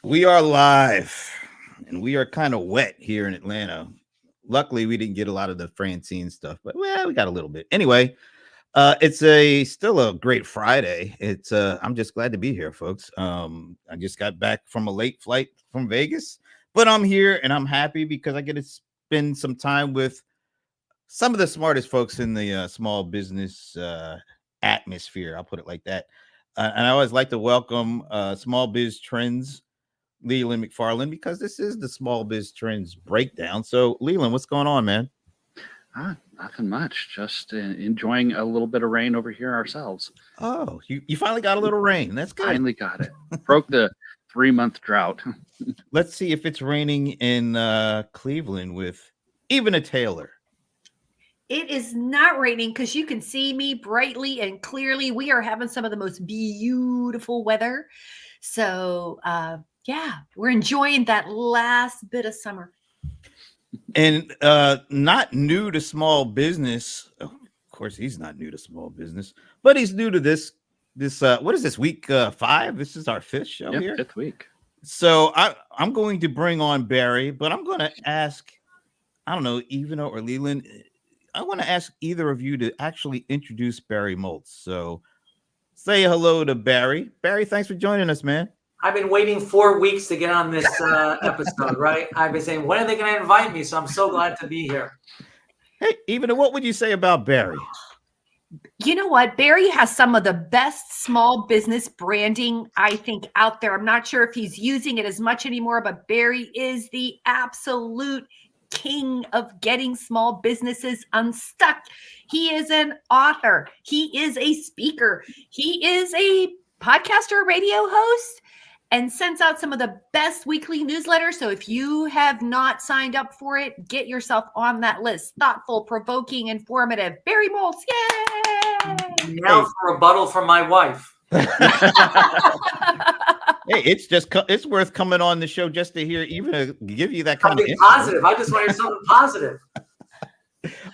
We are live, and we are kind of wet here in Atlanta. Luckily, we didn't get a lot of the Francine stuff, but well, we got a little bit. Anyway, it's a still a great Friday. It's I'm just glad to be here, folks. I just got back from a late flight from Vegas, but I'm here and I'm happy because I get to spend some time with some of the smartest folks in the small business atmosphere. I'll put it like that. And I always like to welcome Small Biz Trends Leland McFarland because this is the Small Biz Trends breakdown. So, Leland, what's going on, man? Nothing much. Just enjoying a little bit of rain over here ourselves. Oh, you finally got a little rain. That's good. Finally got it. Broke the 3-month drought. Let's see if it's raining in Cleveland with even a Taylor. It is not raining because you can see me brightly and clearly. We are having some of the most beautiful weather. So, yeah, we're enjoying that last bit of summer. And not new to small business. Oh, of course, he's not new to small business, but he's new to this. What is this, week 5? This is our 5th show here. 5th week. So I'm going to bring on Barry, but I'm going to ask, I don't know, Evana or Leland, I want to ask either of you to actually introduce Barry Moltz. So say hello to Barry. Barry, thanks for joining us, man. I've been waiting 4 weeks to get on this episode, right? I've been saying, when are they going to invite me? So I'm so glad to be here. Hey, Evana, what would you say about Barry? You know what? Barry has some of the best small business branding, I think, out there. I'm not sure if he's using it as much anymore, but Barry is the absolute king of getting small businesses unstuck. He is an author. He is a speaker. He is a podcaster, radio host, and sends out some of the best weekly newsletters. So if you have not signed up for it, get yourself on that list. Thoughtful, provoking, informative. Barry Moltz, yay! Now for a rebuttal from my wife. Hey, it's worth coming on the show just to hear, even give you that kind of positive. I just want to hear something positive.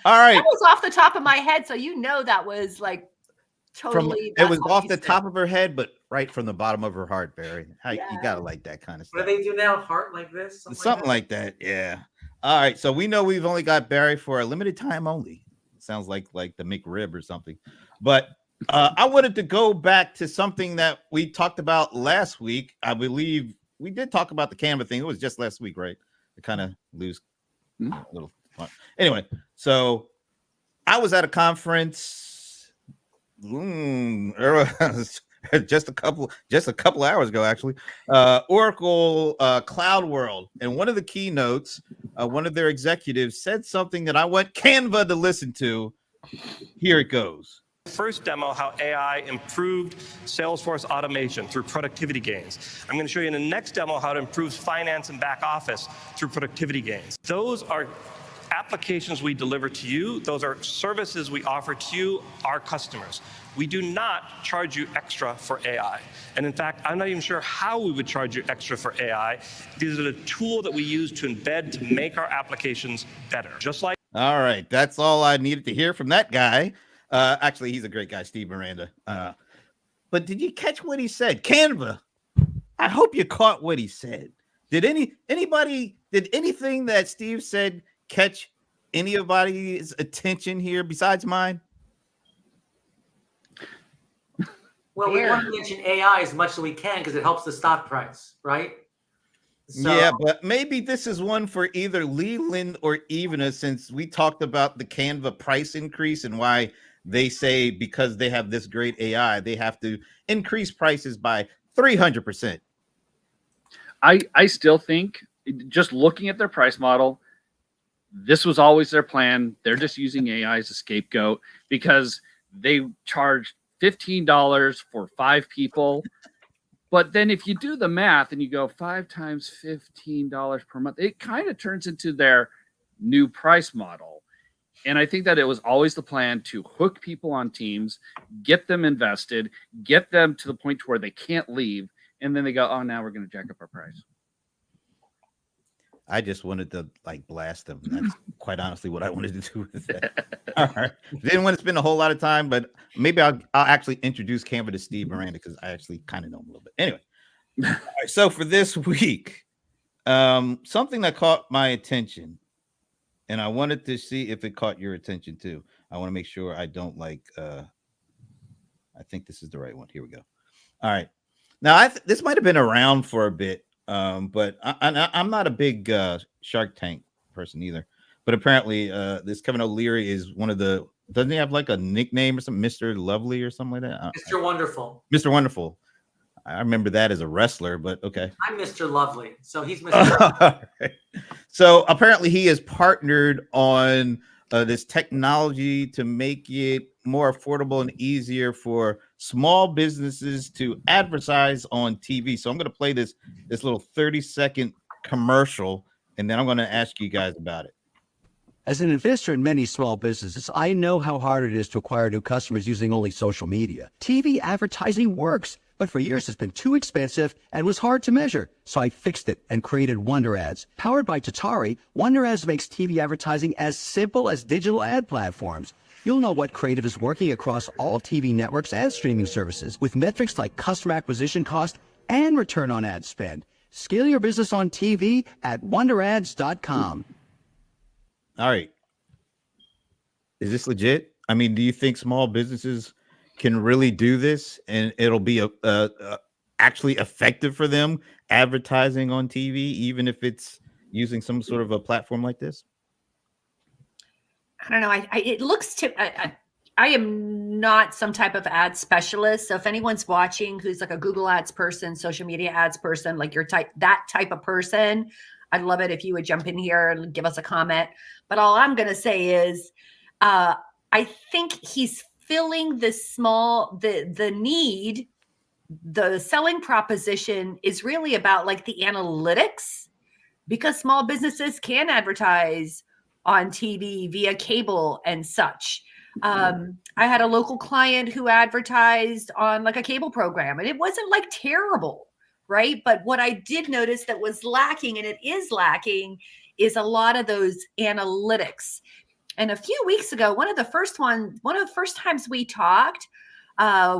All right. That was off the top of my head, so you know that was like totally. It was off the top of her head, but right from the bottom of her heart, Barry. You gotta like that kind of stuff. What do they do now? Heart like this? Something like that. Yeah. All right. So we know we've only got Barry for a limited time only. Sounds like the McRib or something, but. I wanted to go back to something that we talked about last week. I believe we did talk about the Canva thing. It was just last week, right? To kind of lose a little fun. Anyway, so I was at a conference just a couple hours ago, actually. Oracle Cloud World, and one of the keynotes, one of their executives said something that I want Canva to listen to. Here it goes. First demo how AI improved Salesforce automation through productivity gains. I'm going to show you in the next demo how it improves finance and back office through productivity gains. Those are applications we deliver to you. Those are services we offer to you, our customers. We do not charge you extra for AI. And in fact, I'm not even sure how we would charge you extra for AI. These are the tool that we use to embed to make our applications better. Just like. All right. That's all I needed to hear from that guy. Actually, he's a great guy, Steve Miranda. But did you catch what he said? Canva. I hope you caught what he said. Did anything that Steve said catch anybody's attention here besides mine? Well, we want to mention AI as much as we can because it helps the stock price, right? So, yeah, but maybe this is one for either Leland or Evana, since we talked about the Canva price increase and why they say because they have this great AI, they have to increase prices by 300%. I still think, just looking at their price model, this was always their plan. They're just using AI as a scapegoat because they charge $15 for 5 people. But then if you do the math and you go 5 times $15 per month, it kind of turns into their new price model. And I think that it was always the plan to hook people on teams, get them invested, get them to the point to where they can't leave. And then they go, oh, now we're going to jack up our price. I just wanted to blast them. That's quite honestly what I wanted to do with that. All right. Didn't want to spend a whole lot of time, but maybe I'll actually introduce Canva to Steve Miranda because I actually kind of know him a little bit. Anyway, All right, so for this week, something that caught my attention, and I wanted to see if it caught your attention too. I want to make sure I don't I think this is the right one. Here we go. All right. Now, this might have been around for a bit, but I'm not a big Shark Tank person either. But apparently, this Kevin O'Leary is one of the. Doesn't he have like a nickname or something, Mr. Lovely or something like that? Mr. Wonderful. Mr. Wonderful. I remember that as a wrestler, but okay. I'm Mr. Lovely, so he's Mr. Right. So apparently, he has partnered on this technology to make it more affordable and easier for small businesses to advertise on TV. So I'm going to play this little 30-second commercial, and then I'm going to ask you guys about it. As an investor in many small businesses, I know how hard it is to acquire new customers using only social media. TV advertising works, but for years it's been too expensive and was hard to measure. So I fixed it and created Wonder Ads. Powered by Tatari, Wonder Ads makes TV advertising as simple as digital ad platforms. You'll know what creative is working across all TV networks and streaming services with metrics like customer acquisition cost and return on ad spend. Scale your business on TV at wonderads.com. All right. Is this legit? I mean, do you think small businesses can really do this and it'll be actually effective for them advertising on TV, even if it's using some sort of a platform like this? I don't know. It looks to. I am not some type of ad specialist. So if anyone's watching who's like a Google Ads person, social media ads person, like that type of person, I'd love it if you would jump in here and give us a comment. But all I'm going to say is, I think he's filling the need. The selling proposition is really about like the analytics, because small businesses can advertise on TV via cable and such. I had a local client who advertised on like a cable program, and it wasn't like terrible, right? But what I did notice that was lacking, and it is lacking, is a lot of those analytics. And a few weeks ago, one of the first times we talked,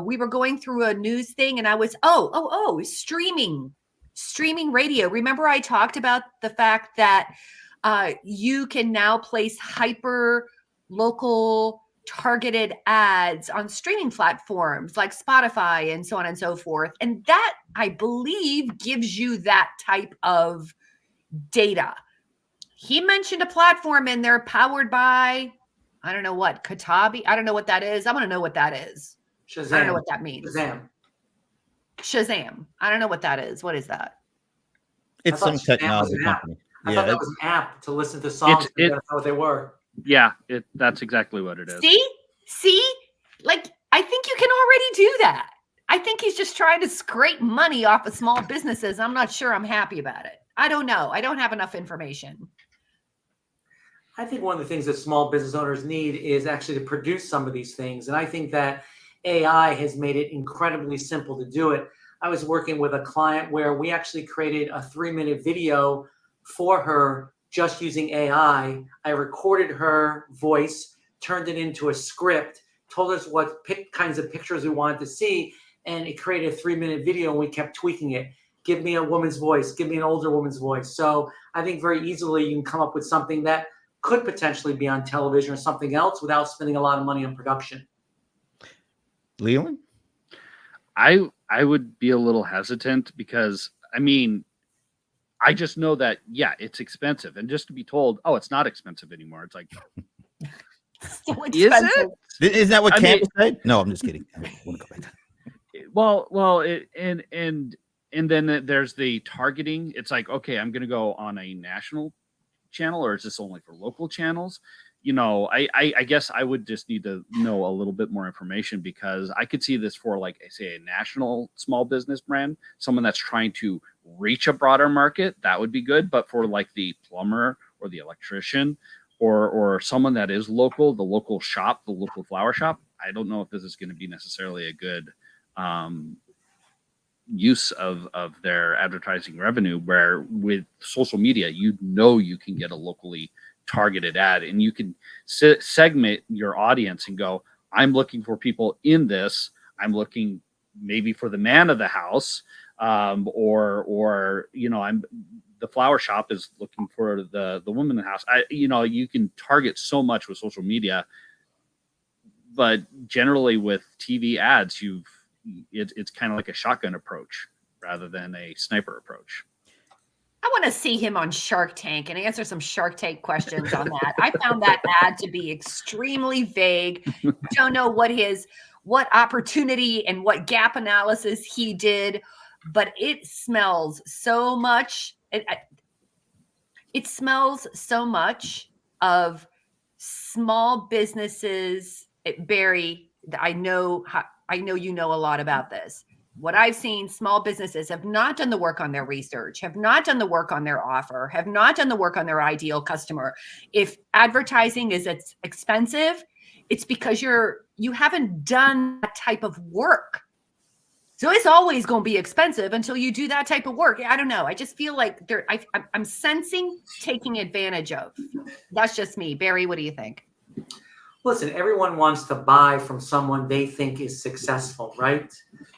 we were going through a news thing, and I was, streaming radio. Remember I talked about the fact that you can now place hyper local targeted ads on streaming platforms like Spotify and so on and so forth. And that, I believe, gives you that type of data. He mentioned a platform in there powered by, I don't know what, Katabi. I don't know what that is. I want to know what that is. Shazam. I don't know what that means. Shazam. I don't know what that is. What is that? It's some technology company. I thought that was an app to listen to songs. That's what they were. Yeah, that's exactly what it is. See, like, I think you can already do that. I think he's just trying to scrape money off of small businesses. I'm not sure I'm happy about it. I don't know. I don't have enough information. I think one of the things that small business owners need is actually to produce some of these things. And I think that AI has made it incredibly simple to do it. I was working with a client where we actually created a 3-minute video for her just using AI. I recorded her voice, turned it into a script, told us what kinds of pictures we wanted to see, and it created a 3-minute video, and we kept tweaking it. Give me a woman's voice, give me an older woman's voice. So I think very easily you can come up with something that could potentially be on television or something else without spending a lot of money on production. Leland? I would be a little hesitant because, I mean, I just know that, yeah, it's expensive. And just to be told, oh, it's not expensive anymore. It's like, So is expensive. it? Isn't that what Campbell said? No, I'm just kidding. I want to go back. Well, and then there's the targeting. It's like, okay, I'm going to go on a national channel, or is this only for local channels? You know, I guess I would just need to know a little bit more information, because I could see this for, like, say, a national small business brand, someone that's trying to reach a broader market. That would be good. But for like the plumber or the electrician or someone that is local, the local shop, the local flower shop, I don't know if this is going to be necessarily a good use of their advertising revenue, where with social media, you can get a locally targeted ad, and you can segment your audience and go, I'm looking for people in this. I'm looking maybe for the man of the house. or I'm the flower shop is looking for the woman in the house. You can target so much with social media, but generally with TV ads, it's kind of like a shotgun approach rather than a sniper approach. I want to see him on Shark Tank and answer some Shark Tank questions on that. I found that ad to be extremely vague. Don't know what opportunity and what gap analysis he did, but it smells so much. It smells so much of small businesses. Barry, I know you know a lot about this. What I've seen, small businesses have not done the work on their research, have not done the work on their offer, have not done the work on their ideal customer. If advertising is expensive, it's because you haven't done that type of work. So it's always going to be expensive until you do that type of work. I don't know. I just feel like I'm sensing taking advantage of. That's just me. Barry, what do you think? Listen, everyone wants to buy from someone they think is successful, right?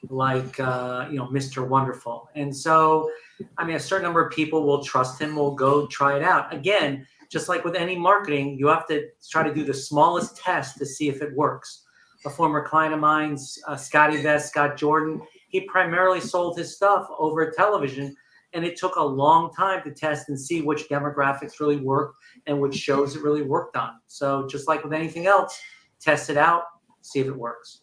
Like, Mr. Wonderful. And so, a certain number of people will trust him, will go try it out. Again, just like with any marketing, you have to try to do the smallest test to see if it works. A former client of mine's, Scott Jordan, he primarily sold his stuff over television, and it took a long time to test and see which demographics really worked and which shows it really worked on. So just like with anything else, test it out, see if it works.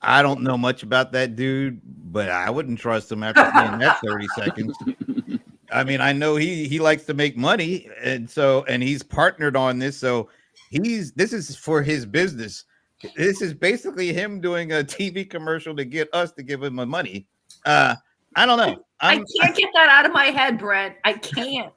I don't know much about that dude, but I wouldn't trust him after seeing that 30 seconds. I know he likes to make money, and he's partnered on this. So this is for his business. This is basically him doing a TV commercial to get us to give him the money. I don't know. I can't get that out of my head, Brent. I can't.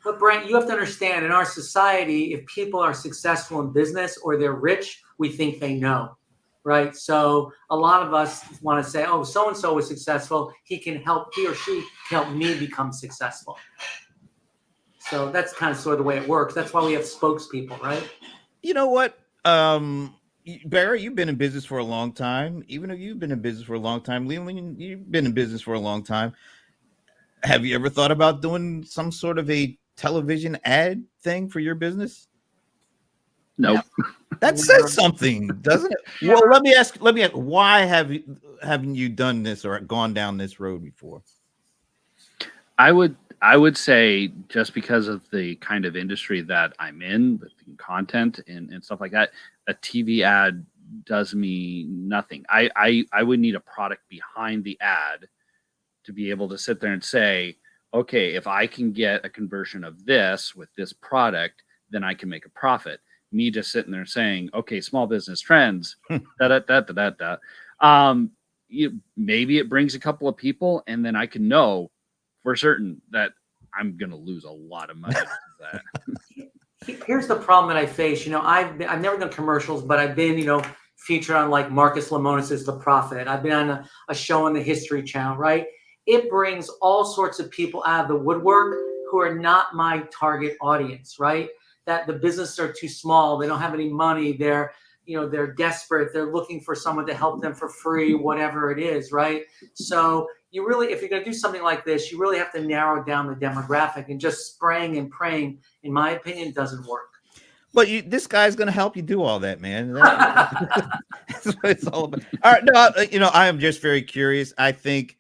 But Brent, you have to understand, in our society, if people are successful in business or they're rich, we think they know, right? So a lot of us want to say, oh, so-and-so was successful. He or she can help me become successful. So that's kind of sort of the way it works. That's why we have spokespeople, right? You know what? Barry, you've been in business for a long time. Even if you've been in business for a long time, Leland, you've been in business for a long time. Have you ever thought about doing some sort of a television ad thing for your business? Nope. That says something, doesn't it? Well, let me ask, why haven't you done this or gone down this road before? I would say just because of the kind of industry that I'm in, the content and stuff like that, a TV ad does me nothing. I would need a product behind the ad to be able to sit there and say, okay, if I can get a conversion of this with this product, then I can make a profit. Me just sitting there saying, okay, small business trends, maybe it brings a couple of people, and then I can know for certain that I'm going to lose a lot of money with that. Here's the problem that I face. I've never done commercials, but I've been, featured on like Marcus Lemonis's The Prophet. I've been on a show on the History Channel, right? It brings all sorts of people out of the woodwork who are not my target audience, right? That the businesses are too small. They don't have any money. They're desperate. They're looking for someone to help them for free, whatever it is, right? So you really, if you're going to do something like this, you really have to narrow down the demographic, and just spraying and praying, in my opinion, doesn't work. But this guy's going to help you do all that, man. That's what it's all about. All right. No, I am just very curious. I think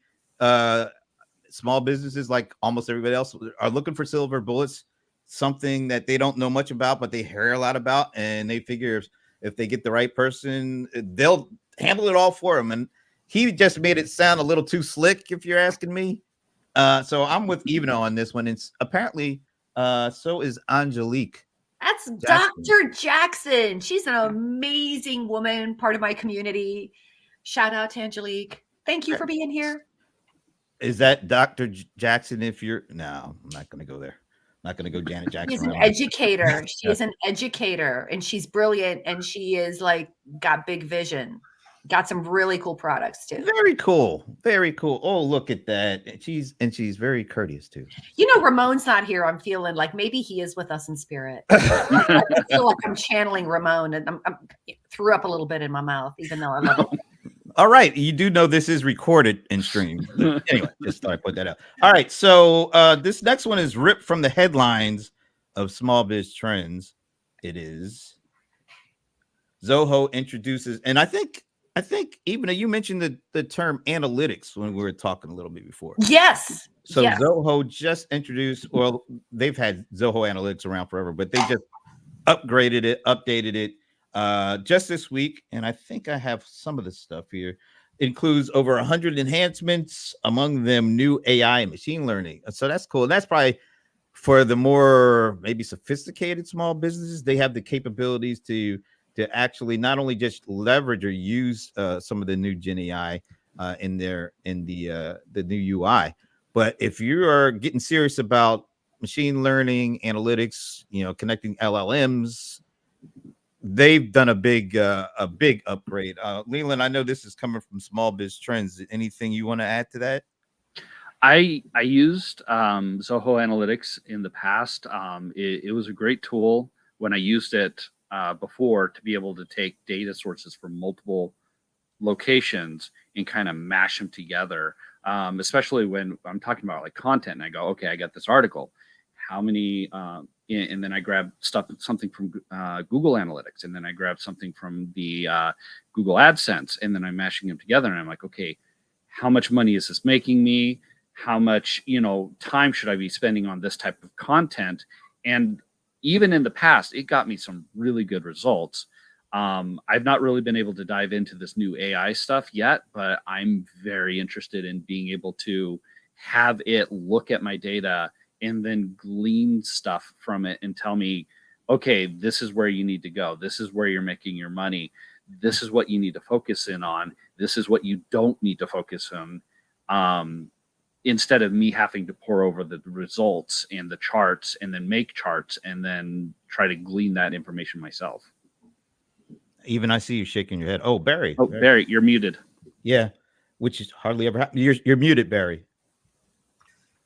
small businesses, like almost everybody else, are looking for silver bullets, something that they don't know much about, but they hear a lot about. And they figure if they get the right person, they'll handle it all for them. And he just made it sound a little too slick, if you're asking me. So I'm with Evano on this one. It's apparently so is Angelique. That's Dr. Jackson. She's an amazing woman, part of my community. Shout out to Angelique. Thank you for being here. Is that Dr. Jackson? No, I'm not going to go there. I'm not going to go Janet Jackson. She's an educator. She is an educator, and she's brilliant, and she is got big vision. Got some really cool products too. Very cool. Very cool. Oh, look at that. She's very courteous too. Ramon's not here. I'm feeling like maybe he is with us in spirit. I feel like I'm channeling Ramon, and I threw up a little bit in my mouth, even though I love him. All right, you do know this is recorded and streamed. But anyway, just thought I'd put that out. All right, so this next one is ripped from the headlines of Small Biz Trends. It is Zoho introduces, and I think even you mentioned the term analytics when we were talking a little bit before. Yes. So yes. Zoho just introduced, well, they've had Zoho Analytics around forever, but they just upgraded it, updated it just this week. And I think I have some of the stuff here. It includes over 100 enhancements, among them new AI and machine learning. So that's cool. And that's probably for the more maybe sophisticated small businesses. They have the capabilities to actually not only just leverage or use some of the new Gen AI in the new UI, but if you are getting serious about machine learning, analytics, connecting LLMs, they've done a big upgrade. Leland, I know this is coming from Small Biz Trends. Anything you want to add to that? I used Zoho Analytics in the past. It was a great tool when I used it before, to be able to take data sources from multiple locations and kind of mash them together. Especially when I'm talking about like content, and I go, okay, I got this article. How many? And then I grab something from Google Analytics, and then I grab something from the Google AdSense, and then I'm mashing them together, and I'm like, okay, how much money is this making me? How much time should I be spending on this type of content? And even in the past, it got me some really good results. I've not really been able to dive into this new AI stuff yet, but I'm very interested in being able to have it look at my data and then glean stuff from it and tell me, okay, this is where you need to go. This is where you're making your money. This is what you need to focus in on. This is what you don't need to focus on. Instead of me having to pour over the results and the charts and then make charts and then try to glean that information myself. Even I see you shaking your head. Oh, Barry. Oh, Barry, you're muted. Yeah, which is hardly ever happened. You're muted, Barry.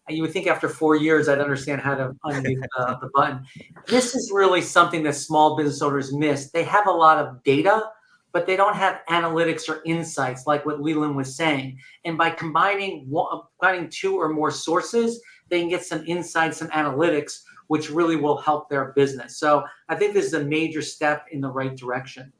You would think after 4 years I'd understand how to unmute the button. This is really something that small business owners miss. They have a lot of data, but they don't have analytics or insights like what Leland was saying. And by combining two or more sources, they can get some insights and analytics, which really will help their business. So I think this is a major step in the right direction.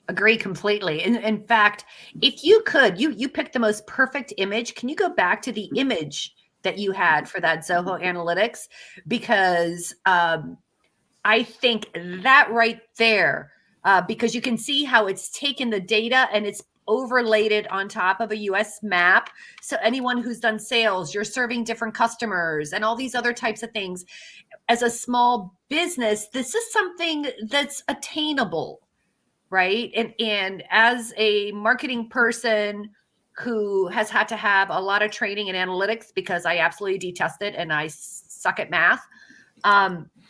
Agree completely. In fact, if you could, you picked the most perfect image. Can you go back to the image that you had for that Zoho Analytics? Because I think that right there, because you can see how it's taken the data and it's overlaid it on top of a US map. So anyone who's done sales, you're serving different customers and all these other types of things. As a small business, this is something that's attainable, right? And as a marketing person who has had to have a lot of training in analytics because I absolutely detest it and I suck at math,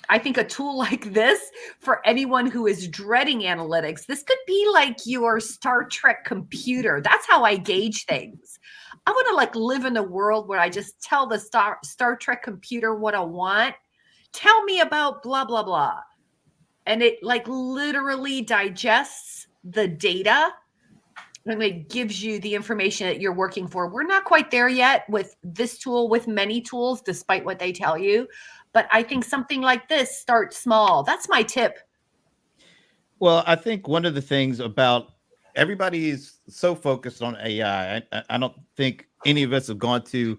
I think a tool like this for anyone who is dreading analytics, this could be like your Star Trek computer. That's how I gauge things. I want to live in a world where I just tell the Star Trek computer what I want. Tell me about blah, blah, blah. And it literally digests the data and it gives you the information that you're working for. We're not quite there yet with this tool, with many tools, despite what they tell you. But I think something like this, start small. That's my tip. Well, I think one of the things about everybody is so focused on AI. I don't think any of us have gone to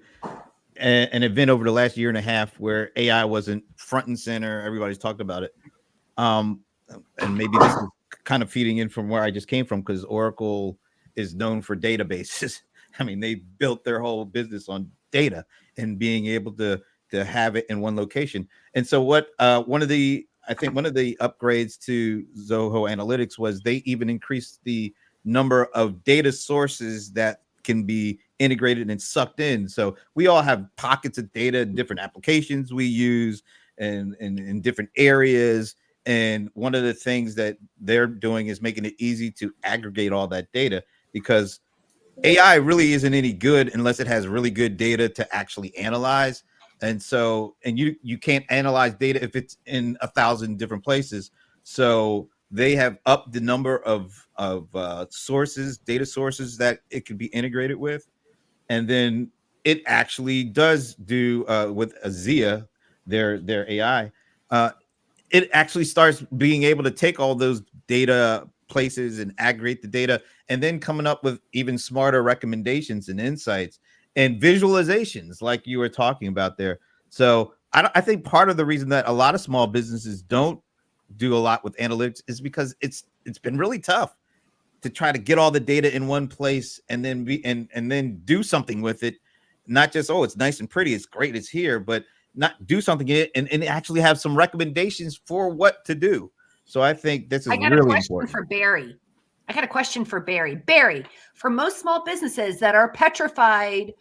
an event over the last year and a half where AI wasn't front and center. Everybody's talked about it. And maybe this is kind of feeding in from where I just came from, because Oracle is known for databases. I mean, they built their whole business on data and being able to have it in one location. And so what one of the upgrades to Zoho Analytics was they even increased the number of data sources that can be integrated and sucked in. So we all have pockets of data in different applications we use and in different areas. And one of the things that they're doing is making it easy to aggregate all that data, because AI really isn't any good unless it has really good data to actually analyze. And so, and you can't analyze data if it's in 1,000 different places. So they have upped the number of sources, data sources that it can be integrated with, and then it actually does do with Azia, their AI. It actually starts being able to take all those data places and aggregate the data, and then coming up with even smarter recommendations and insights and visualizations like you were talking about there. So I think part of the reason that a lot of small businesses don't do a lot with analytics is because it's been really tough to try to get all the data in one place and then and then do something with it. Not just, oh, it's nice and pretty, it's great, it's here, but not do something in it and actually have some recommendations for what to do. So I think this is I got a really question important. for Barry. I got a question for Barry. Barry, for most small businesses that are petrified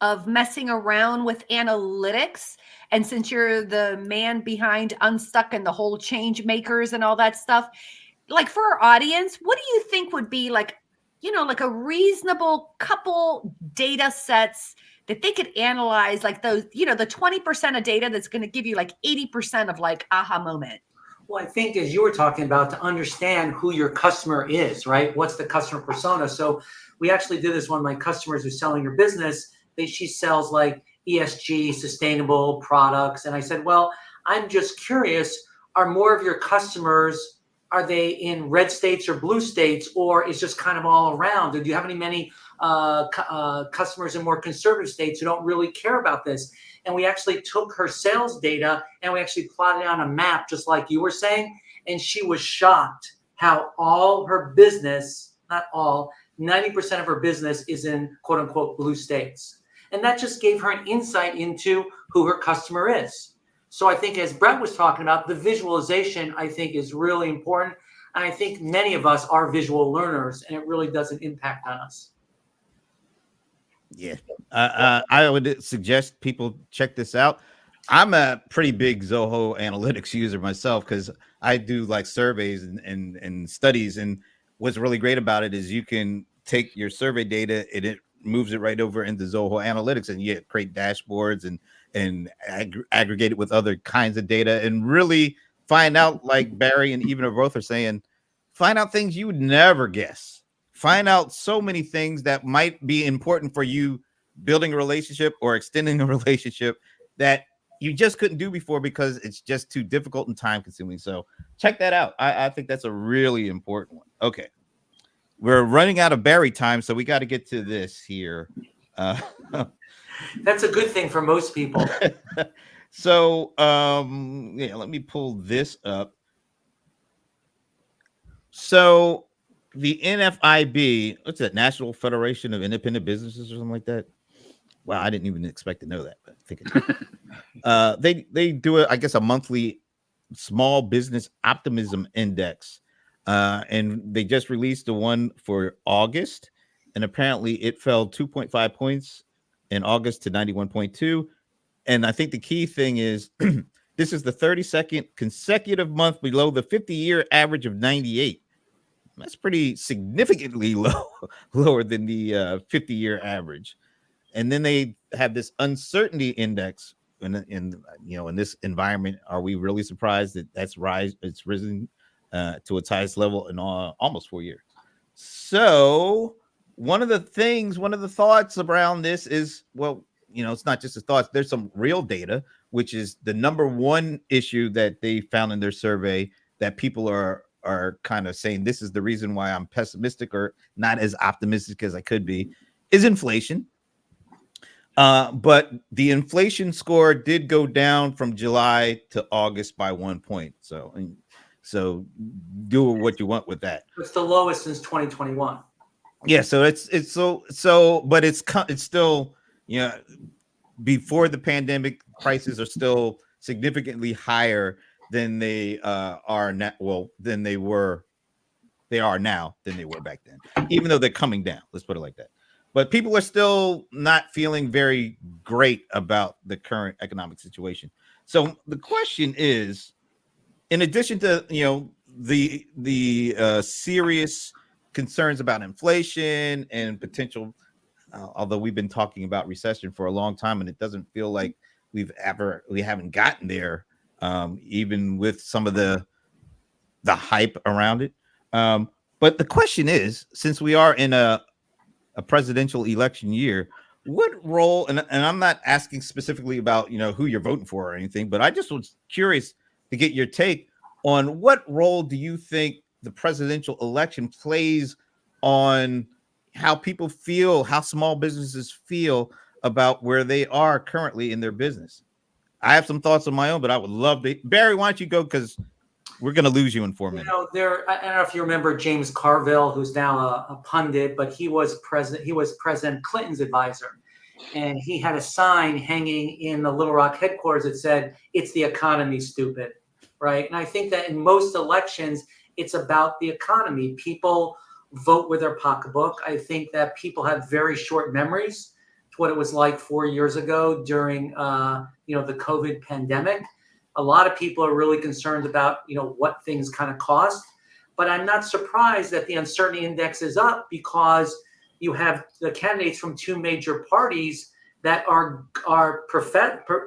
of messing around with analytics, and since you're the man behind Unstuck and the whole change makers and all that stuff, like for our audience, what do you think would be like, like a reasonable couple data sets that they could analyze, like those, the 20% of data that's going to give you like 80% of like aha moment? Well, I think as you were talking about, to understand who your customer is, right? What's the customer persona? So we actually did this. One of my customers who's selling your business, she sells like ESG sustainable products. And I said, well, I'm just curious, are more of your customers, are they in red states or blue states, or is just kind of all around? Or do you have many customers in more conservative states who don't really care about this? And we actually took her sales data and we actually plotted it on a map, just like you were saying. And she was shocked how all her business, not all, 90% of her business is in quote unquote blue states. And that just gave her an insight into who her customer is. So I think, as Brett was talking about, the visualization, I think, is really important. And I think many of us are visual learners, and it really does an impact on us. Yeah. I would suggest people check this out. I'm a pretty big Zoho Analytics user myself because I do like surveys and studies. And what's really great about it is you can take your survey data and it moves it right over into Zoho Analytics, and you create dashboards and aggregate it with other kinds of data and really find out, like Barry and even both are saying, find out things you would never guess. Find out so many things that might be important for you building a relationship or extending a relationship that you just couldn't do before because it's just too difficult and time consuming. So check that out. I think that's a really important one. Okay. We're running out of Barry time, so we got to get to this here. That's a good thing for most people. So yeah, let me pull this up. So the NFIB, what's that? National Federation of Independent Businesses or something like that. Wow, I didn't even expect to know that, but I think they do it, I guess, a monthly small business optimism index. And they just released the one for August, and apparently it fell 2.5 points in August to 91.2. And I think the key thing is this is the 32nd consecutive month below the 50-year average of 98. That's pretty significantly lower than the 50-year average. And then they have this uncertainty index in this environment. Are we really surprised that it's risen to its highest level in almost 4 years? So one of the thoughts around this is, well, it's not just the thoughts. There's some real data, which is the number one issue that they found in their survey that people are kind of saying this is the reason why I'm pessimistic or not as optimistic as I could be, is inflation. But the inflation score did go down from July to August by 1 point. So do what you want with that. It's the lowest since 2021. Yeah. So but it's still, before the pandemic, prices are still significantly higher than they are now. Well, than they are now than they were back then, even though they're coming down. Let's put it like that. But people are still not feeling very great about the current economic situation. So the question is, in addition to the serious concerns about inflation and potential, although we've been talking about recession for a long time, and it doesn't feel like we haven't gotten there, even with some of the the hype around it. But the question is, since we are in a presidential election year, what role, and I'm not asking specifically about, who you're voting for or anything, but I just was curious to get your take on what role do you think the presidential election plays on how people feel, how small businesses feel about where they are currently in their business. I have some thoughts of my own, but I would love to. Barry, why don't you go? Because we're going to lose you in 4 minutes. I don't know if you remember James Carville, who's now a pundit, but he was President Clinton's advisor. And he had a sign hanging in the Little Rock headquarters that said, "It's the economy, stupid." Right. And I think that in most elections, it's about the economy. People vote with their pocketbook. I think that people have very short memories to what it was like 4 years ago during, the COVID pandemic. A lot of people are really concerned about, what things kind of cost. But I'm not surprised that the uncertainty index is up because you have the candidates from two major parties that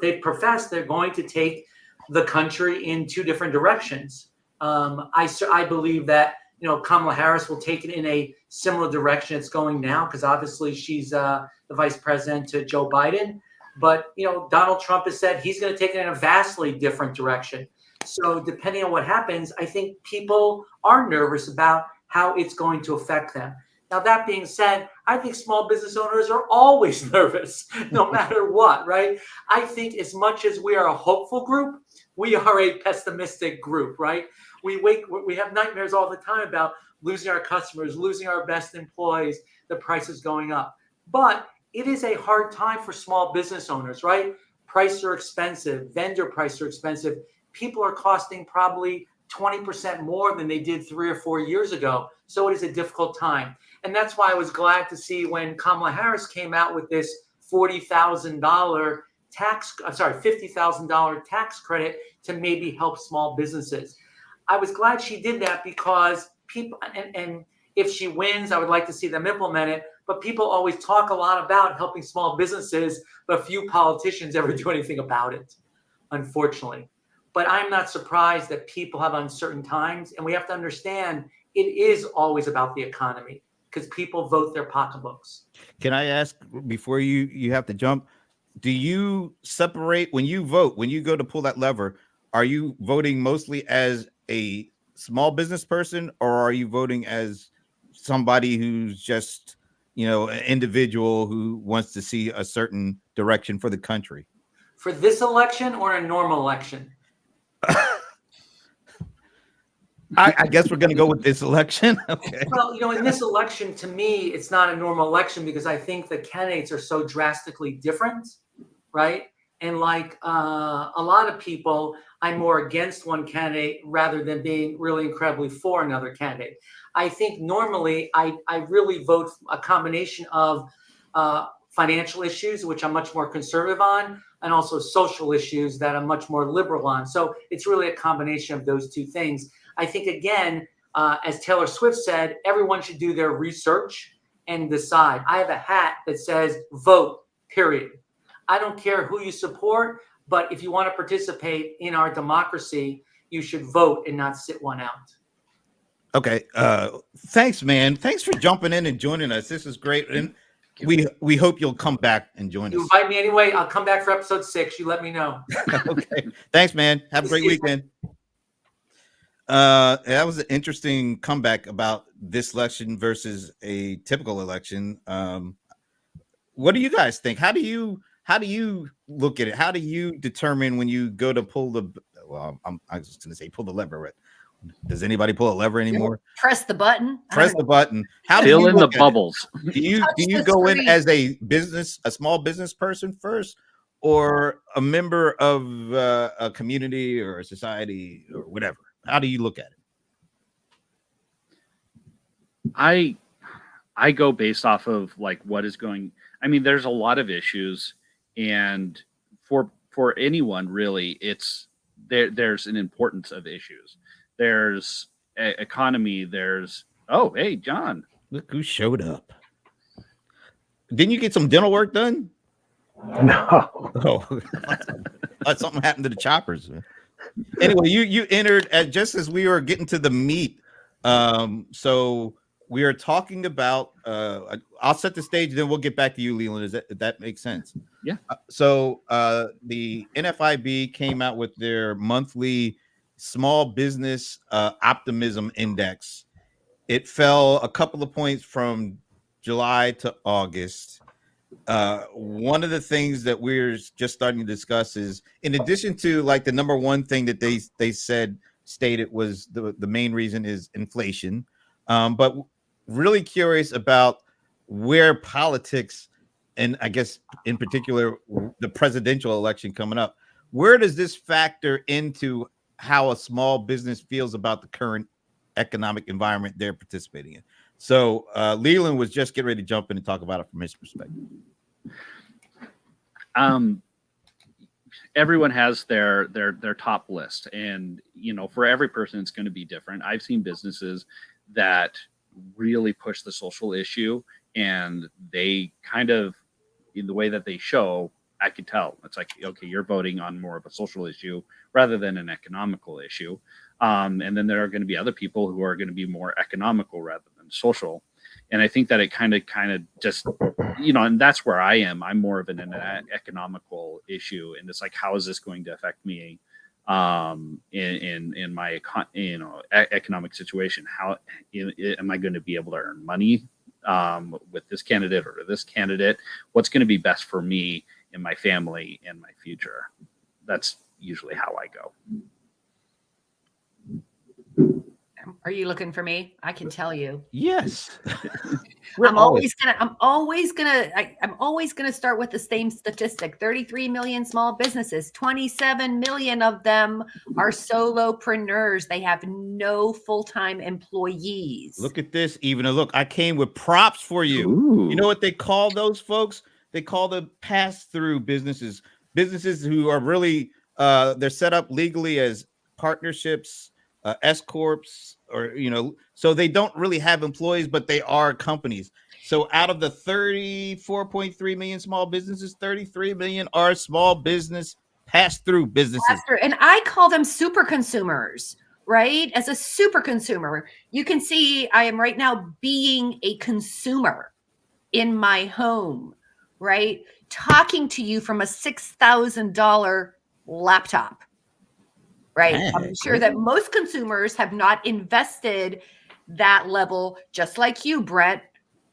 they profess they're going to take the country in two different directions. I believe that Kamala Harris will take it in a similar direction it's going now, because obviously she's the vice president to Joe Biden. But Donald Trump has said he's going to take it in a vastly different direction. So depending on what happens, I think people are nervous about how it's going to affect them. Now, that being said, I think small business owners are always nervous, no matter what, right? I think as much as we are a hopeful group, we are a pessimistic group, right? We have nightmares all the time about losing our customers, losing our best employees, the prices going up. But it is a hard time for small business owners, right? Prices are expensive, vendor prices are expensive. People are costing probably 20% more than they did 3 or 4 years ago. So it is a difficult time. And that's why I was glad to see when Kamala Harris came out with this $50,000 tax credit to maybe help small businesses. I was glad she did that because people, and if she wins, I would like to see them implement it. But people always talk a lot about helping small businesses, but few politicians ever do anything about it, unfortunately. But I'm not surprised that people have uncertain times. And we have to understand it is always about the economy because people vote their pocketbooks. Can I ask before you have to jump? Do you separate when you vote, when you go to pull that lever, are you voting mostly as a small business person, or are you voting as somebody who's just, an individual who wants to see a certain direction for the country? For this election or a normal election? I guess we're going to go with this election. Okay. Well, in this election, to me, it's not a normal election because I think the candidates are so drastically different, right? And like a lot of people, I'm more against one candidate rather than being really incredibly for another candidate. I think normally I really vote a combination of financial issues, which I'm much more conservative on, and also social issues that I'm much more liberal on. So it's really a combination of those two things. I think, again, as Taylor Swift said, everyone should do their research and decide. I have a hat that says vote, period. I don't care who you support, but if you want to participate in our democracy, you should vote and not sit one out. Okay. Thanks, man. Thanks for jumping in and joining us. This is great. And we hope you'll come back and join You us. invite me anyway. I'll come back for episode 6. You let me know. Okay. Thanks, man. Have a great weekend. That was an interesting comeback about this election versus a typical election. What do you guys think? How do you look at it? How do you determine when you go to pull the? Well, I was just going to say pull the lever. Right? Does anybody pull a lever anymore? Press the button. Press the button. How Fill do you in the look at it? bubbles. Do you go in as a small business person first, or a member of a community or a society or whatever? How do you look at it? I go based off of like what is going. I mean, there's a lot of issues, and for anyone really, it's there's an importance of issues. There's economy. There's hey John, Look who showed up. Didn't you get some dental work done? No. Oh, something happened to the choppers. Anyway, you entered at just as we were getting to the meat. So we are talking about. I'll set the stage, then we'll get back to you, Leland. If that makes sense? Yeah. So the NFIB came out with their monthly small business optimism index. It fell a couple of points from July to August. One of the things that we're just starting to discuss is, in addition to like the number one thing that they stated was the main reason is inflation, but really curious about where politics, and I guess in particular the presidential election coming up, where does this factor into how a small business feels about the current economic environment they're participating in? So Leland was just getting ready to jump in and talk about it from his perspective. Everyone has their top list, and for every person it's going to be different. I've seen businesses that really push the social issue, and they kind of, in the way that they show, I could tell it's like, okay, you're voting on more of a social issue rather than an economical issue. And then there are going to be other people who are going to be more economical rather than social. And I think that it kind of just, and that's where I am. I'm more of an economical issue. And it's like, how is this going to affect me in my, economic situation? How am I going to be able to earn money with this candidate or this candidate? What's going to be best for me and my family and my future? That's usually how I go. Are you looking for me? I can tell you. Yes. I'm always gonna start with the same statistic. 33 million small businesses, 27 million of them are solopreneurs. They have no full-time employees. Look at this. Look, I came with props for you. Ooh. You know what they call those folks? They call the pass-through businesses who are really they're set up legally as partnerships, S corps, or so they don't really have employees, but they are companies. So out of the 34.3 million small businesses, 33 million are small business pass-through businesses. And I call them super consumers, right? As a super consumer, you can see I am right now being a consumer in my home, right? Talking to you from a $6,000 laptop. Right. I'm sure that most consumers have not invested that level, just like you, Brett,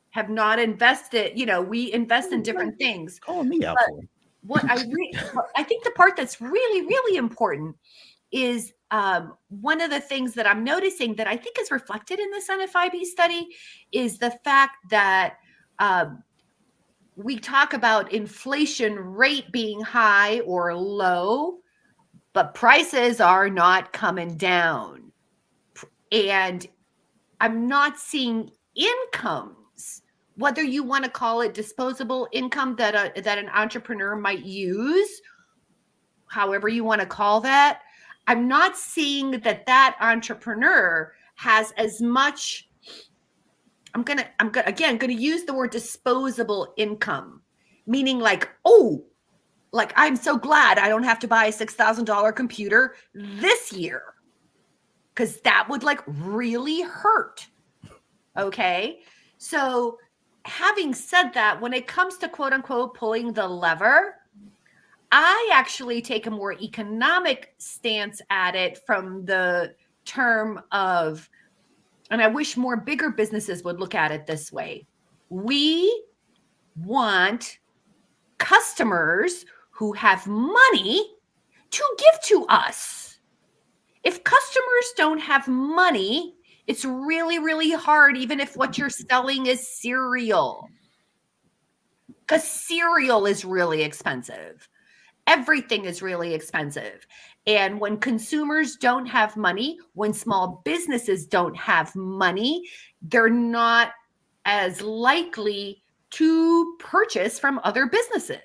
have not invested. We invest in different things. Calling me out for it. What I think the part that's really, really important is one of the things that I'm noticing that I think is reflected in this NFIB study is the fact that we talk about inflation rate being high or low, but prices are not coming down. And I'm not seeing incomes, whether you want to call it disposable income that an entrepreneur might use, however you want to call that. I'm not seeing that entrepreneur has as much. I'm gonna use the word disposable income, meaning like, I'm so glad I don't have to buy a $6,000 computer this year, because that would really hurt. Okay. So having said that, when it comes to quote unquote pulling the lever, I actually take a more economic stance at it from the term of, and I wish more bigger businesses would look at it this way. We want customers who have money to give to us. If customers don't have money, it's really, really hard, even if what you're selling is cereal. Because cereal is really expensive. Everything is really expensive. And when consumers don't have money, when small businesses don't have money, they're not as likely to purchase from other businesses.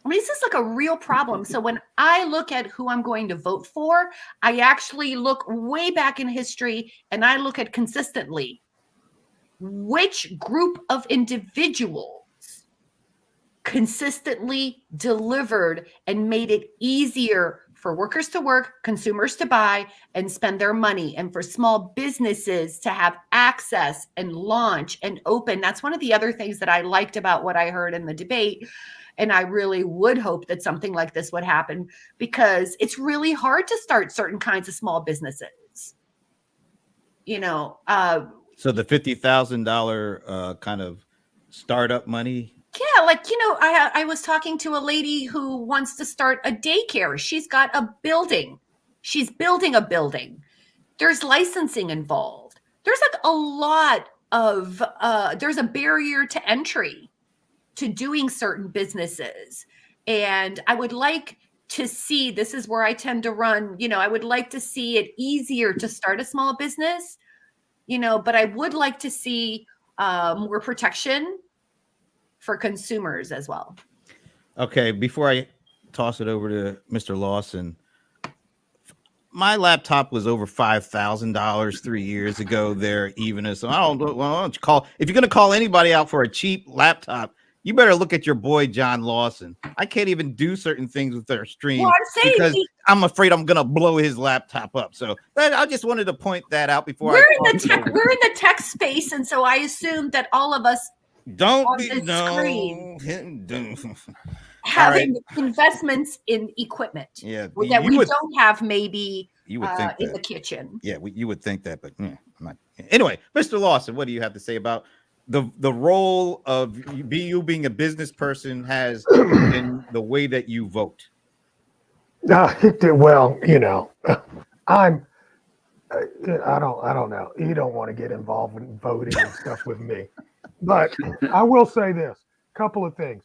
I mean, this is a real problem. So when I look at who I'm going to vote for, I actually look way back in history and I look at consistently which group of individuals consistently delivered and made it easier for workers to work, consumers to buy and spend their money, and for small businesses to have access and launch and open. That's one of the other things that I liked about what I heard in the debate. And I really would hope that something like this would happen, because it's really hard to start certain kinds of small businesses. You know, so the $50,000 kind of startup money. yeah, like, you know, I was talking to a lady who wants to start a daycare. She's got a building. She's building a building. There's licensing involved. There's like a lot of there's a barrier to entry to doing certain businesses. And I would like to see, this is where I tend to run, you know, I would like to see it easier to start a small business, you know, but I would like to see more protection for consumers as well. Okay, before I toss it over to Mr. Lawson, my laptop was over $5,000 3 years ago. There, even so, I don't. Well, why don't you call? If you're going to call anybody out for a cheap laptop, you better look at your boy John Lawson. I can't even do certain things with their stream because I'm afraid I'm going to blow his laptop up. So I just wanted to point that out before. We're in the tech space, and so I assume that all of us having investments in equipment that we don't have maybe you would think in the kitchen. Yeah, you would think that, but I'm not. Anyway, Mr. Lawson, what do you have to say about the role of you being a business person has in the way that you vote? Well, you know, I don't know. You don't want to get involved in voting and stuff with me. But I will say this, couple of things.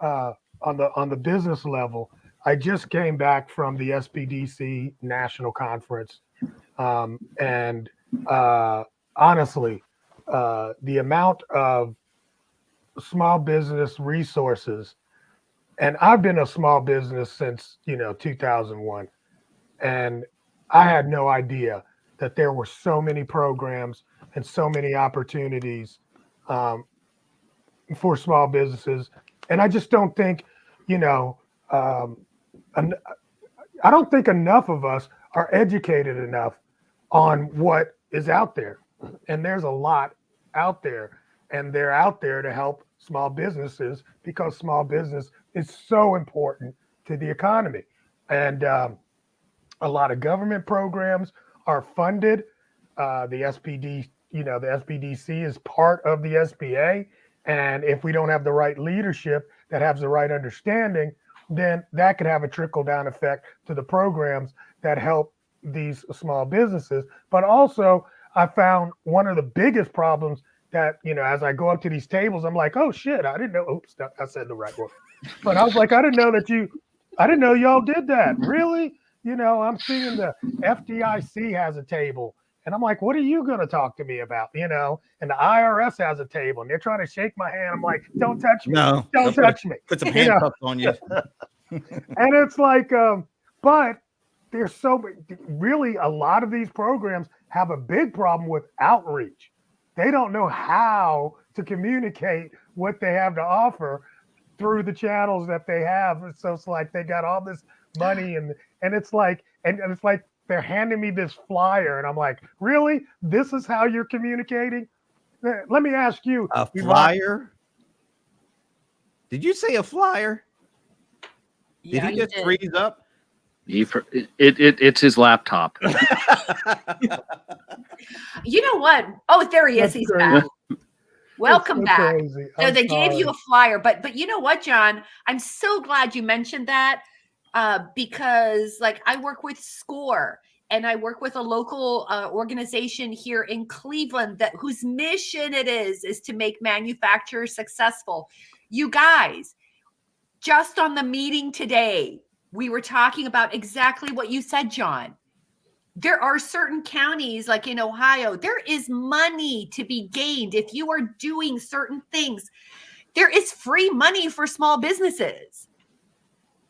On the business level, I just came back from the SBDC National Conference. And honestly, the amount of small business resources, and I've been a small business since, 2001. And I had no idea that there were so many programs and so many opportunities for small businesses. And I just don't think, I don't think enough of us are educated enough on what is out there. And there's a lot out there, and they're out there to help small businesses because small business is so important to the economy. And a lot of government programs are funded. The SPD, the SBDC is part of the SBA. And if we don't have the right leadership that has the right understanding, then that could have a trickle down effect to the programs that help these small businesses. But also, I found one of the biggest problems that, as I go up to these tables, I'm like, oh shit, I didn't know. Oops, I said the right word. But I was like, I didn't know y'all did that. Really? I'm seeing the FDIC has a table. And I'm like, what are you going to talk to me about? And the IRS has a table and they're trying to shake my hand. I'm like, don't touch me. No, don't touch me. Put some handcuffs on you. And it's like, but there's really a lot of these programs have a big problem with outreach. They don't know how to communicate what they have to offer through the channels that they have. So it's like they got all this money and it's like, and it's like, they're handing me this flyer and I'm like, really? This is how you're communicating? Let me ask you. A flyer? Did you say a flyer? Did he just freeze up? It's his laptop. You know what? Oh, there he is. He's back. Welcome back. So they gave you a flyer, but you know what, John? I'm so glad you mentioned that. Because like I work with SCORE and I work with a local organization here in Cleveland whose mission it is to make manufacturers successful. You guys, just on the meeting today, we were talking about exactly what you said, John. There are certain counties like in Ohio, there is money to be gained if you are doing certain things. There is free money for small businesses.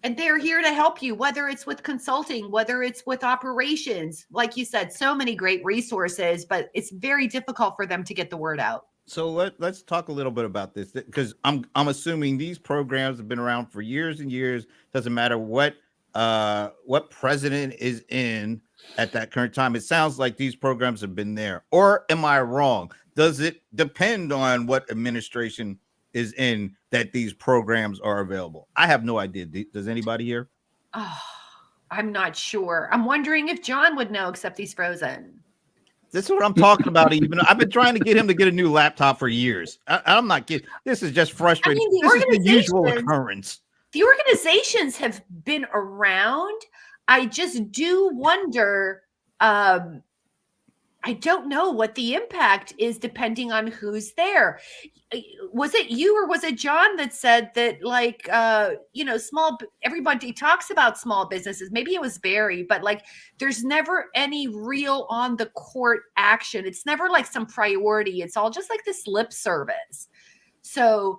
And they're here to help you, whether it's with consulting, whether it's with operations. Like you said, so many great resources, but it's very difficult for them to get the word out. So let's talk a little bit about this, because I'm assuming these programs have been around for years and years. Doesn't matter what what president is in at that current time. It sounds like these programs have been there. Or am I wrong? Does it depend on what administration is in that these programs are available? I have no idea. Does anybody here? Oh, I'm not sure. I'm wondering if John would know, except he's frozen. This is what I'm talking about. Even I've been trying to get him to get a new laptop for years. I'm not kidding. This is just frustrating. I mean, this is the usual occurrence. The organizations have been around. I just do wonder. I don't know what the impact is depending on who's there. Was it you or was it John that said that, like, everybody talks about small businesses. Maybe it was Barry, but like there's never any real on the court action. It's never like some priority. It's all just like this lip service. So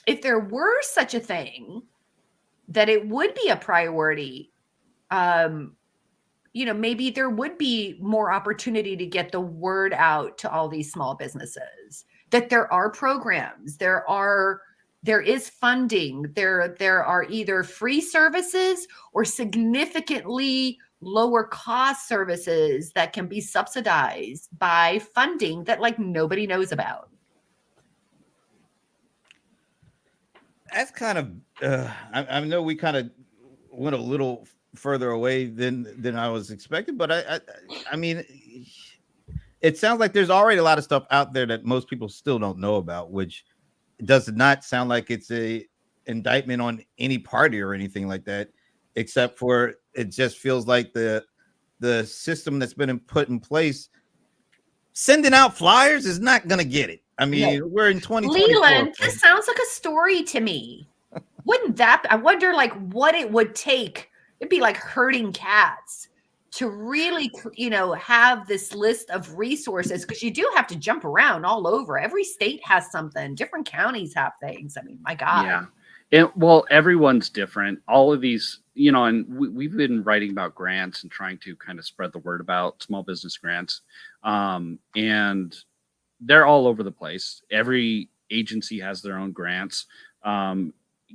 if there were such a thing that it would be a priority, maybe there would be more opportunity to get the word out to all these small businesses that there are programs, there is funding, there are either free services or significantly lower cost services that can be subsidized by funding that like nobody knows about. That's kind of I know we kind of went a little further away than I was expecting, but I mean, it sounds like there's already a lot of stuff out there that most people still don't know about, which does not sound like it's a indictment on any party or anything like that, except for it just feels like the system that's been put in place, sending out flyers is not going to get it. I mean, we're in 2024. Leland, this sounds like a story to me. Wouldn't that? I wonder, like, what it would take. It'd be like herding cats to really, have this list of resources, because you do have to jump around all over. Every state has something. Different counties have things. I mean, my God. Yeah. Well, everyone's different. All of these, and we've been writing about grants and trying to kind of spread the word about small business grants. And they're all over the place. Every agency has their own grants.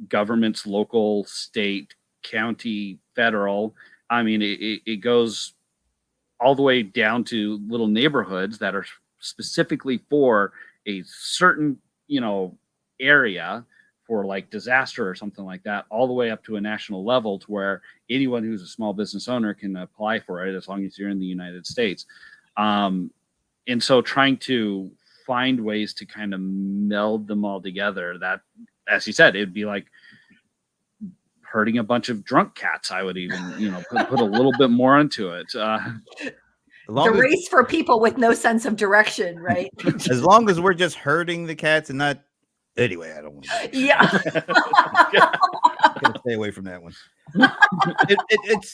Governments, local, state, county, federal. I mean, it goes all the way down to little neighborhoods that are specifically for a certain, area for like disaster or something like that, all the way up to a national level to where anyone who's a small business owner can apply for it as long as you're in the United States. And so trying to find ways to kind of meld them all together, that, as you said, it'd be like herding a bunch of drunk cats. I would even, put a little bit more into it. The race for people with no sense of direction, right? As long as we're just herding the cats and not, anyway, I don't want to. Yeah. Gotta stay away from that one.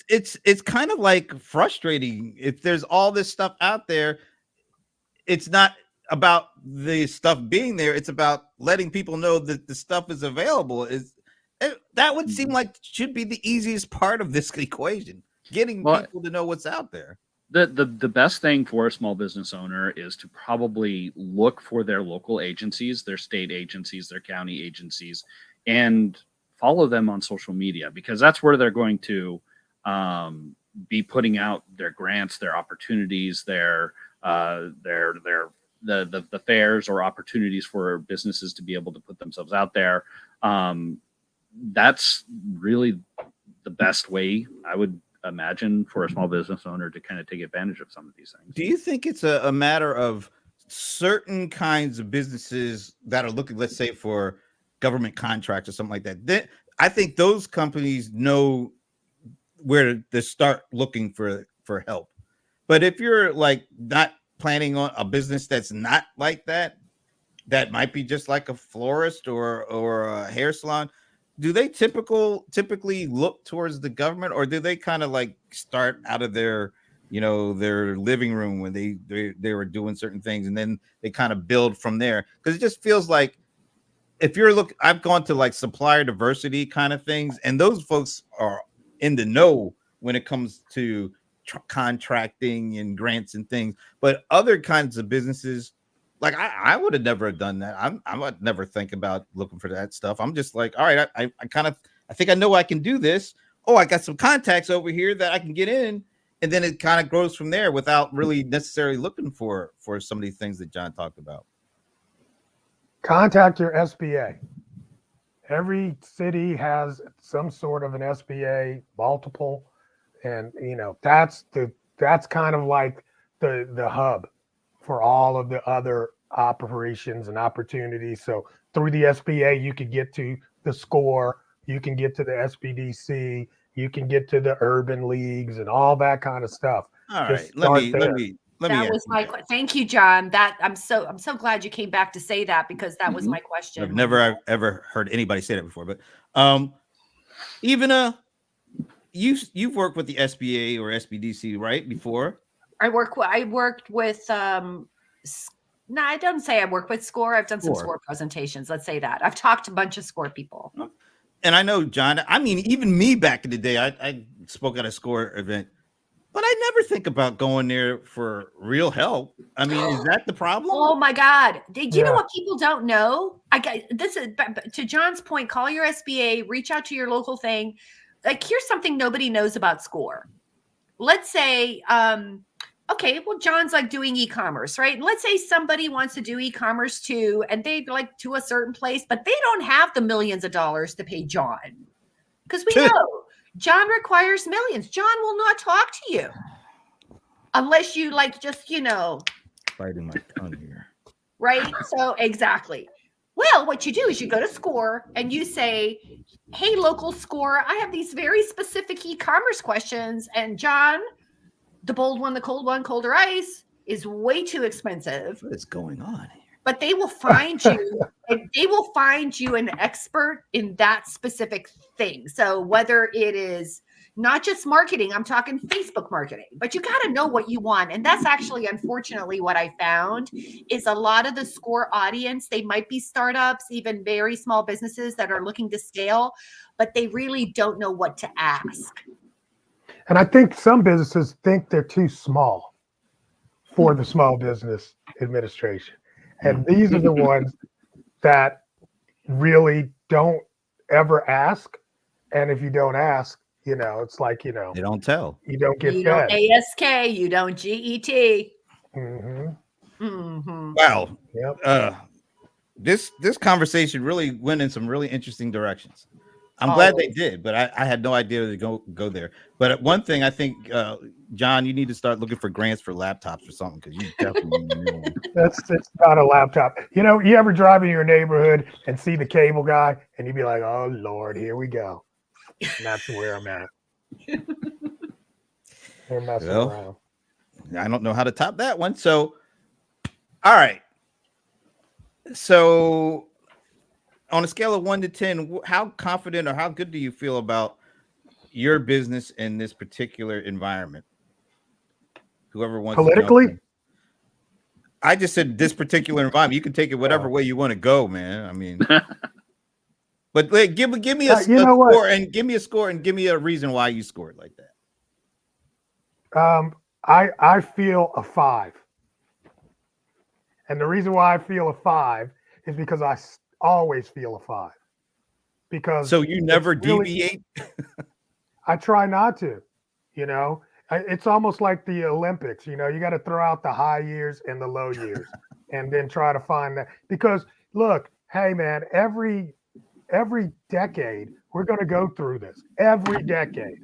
It's kind of like frustrating. If there's all this stuff out there, it's not about the stuff being there. It's about letting people know that the stuff is available. That would seem like should be the easiest part of this equation, getting people to know what's out there. The best thing for a small business owner is to probably look for their local agencies, their state agencies, their county agencies, and follow them on social media, because that's where they're going to be putting out their grants, their opportunities, the fairs or opportunities for businesses to be able to put themselves out there. That's really the best way, I would imagine, for a small business owner to kind of take advantage of some of these things. Do you think it's a matter of certain kinds of businesses that are looking, let's say, for government contracts or something like that? I think those companies know where to start looking for help. But if you're like not planning on a business that's not like that, that might be just like a florist or a hair salon, do they typically look towards the government, or do they kind of like start out of their living room when they were doing certain things, and then they kind of build from there? Because it just feels like, if you're I've gone to like supplier diversity kind of things, and those folks are in the know when it comes to contracting and grants and things. But other kinds of businesses, like I would have never done that. I would never think about looking for that stuff. I'm just like, all right, I think I know I can do this. oh, I got some contacts over here that I can get in, and then it kind of grows from there without really necessarily looking for some of these things that John talked about. Contact your SBA. Every city has some sort of an SBA, multiple, and that's kind of like the hub for all of the other operations and opportunities. So through the SBA, you could get to the SCORE, you can get to the SBDC, you can get to the urban leagues and all that kind of stuff. All Just right, let me that ask was you my that. thank you, John. That I'm so glad you came back to say that, because that was my question. I've never ever heard anybody say that before, but even you've worked with the SBA or SBDC, right? Before? I worked with no, I don't say I work with SCORE. I've done some SCORE presentations. Let's say that. I've talked to a bunch of SCORE people. And I know, John, I mean, even me back in the day, I spoke at a SCORE event, but I never think about going there for real help. I mean, is that the problem? Oh my God. Do you know what people don't know? This is to John's point, call your SBA, reach out to your local thing. Like, here's something nobody knows about SCORE. Let's say, okay, well, John's like doing e-commerce, right? And let's say somebody wants to do e-commerce too, and they like to a certain place, but they don't have the millions of dollars to pay John. Because we know John requires millions. John will not talk to you unless you like just, Biting my tongue here. Right? So exactly. Well, what you do is you go to SCORE and you say, hey, local SCORE, I have these very specific e-commerce questions. And John, the bold one, the cold one, colder ice, is way too expensive. What is going on here? But they will find you, and they will find you an expert in that specific thing. So whether it is not just marketing, I'm talking Facebook marketing, but you got to know what you want. And that's actually, unfortunately, what I found is a lot of the SCORE audience, they might be startups, even very small businesses that are looking to scale, but they really don't know what to ask. And I think some businesses think they're too small for the Small Business Administration. And these are the ones that really don't ever ask. And if you don't ask, it's like, they don't tell. You don't get you fed. Don't ASK, you don't GET. Wow. Yep. This conversation really went in some really interesting directions. I'm glad they did, but I had no idea to go there. But one thing I think, John, you need to start looking for grants for laptops or something, because you definitely need a new one. It's not a laptop. You ever drive in your neighborhood and see the cable guy and you'd be like, oh Lord, here we go. And that's where I'm at. They're messing around. I don't know how to top that one. So, all right. So, on a scale of 1 to 10, how confident or how good do you feel about your business in this particular environment? Whoever wants politically? To jump in. I just said this particular environment. You can take it whatever way you want to go, man. I mean, but give me a score and give me a score and give me a reason why you scored like that. I feel a 5, and the reason why I feel a 5 is because I always feel a 5. Because so you never deviate. I try not to. It's almost like the Olympics. You got to throw out the high years and the low years, and then try to find that. Because look, hey man, every decade we're going to go through this. Every decade.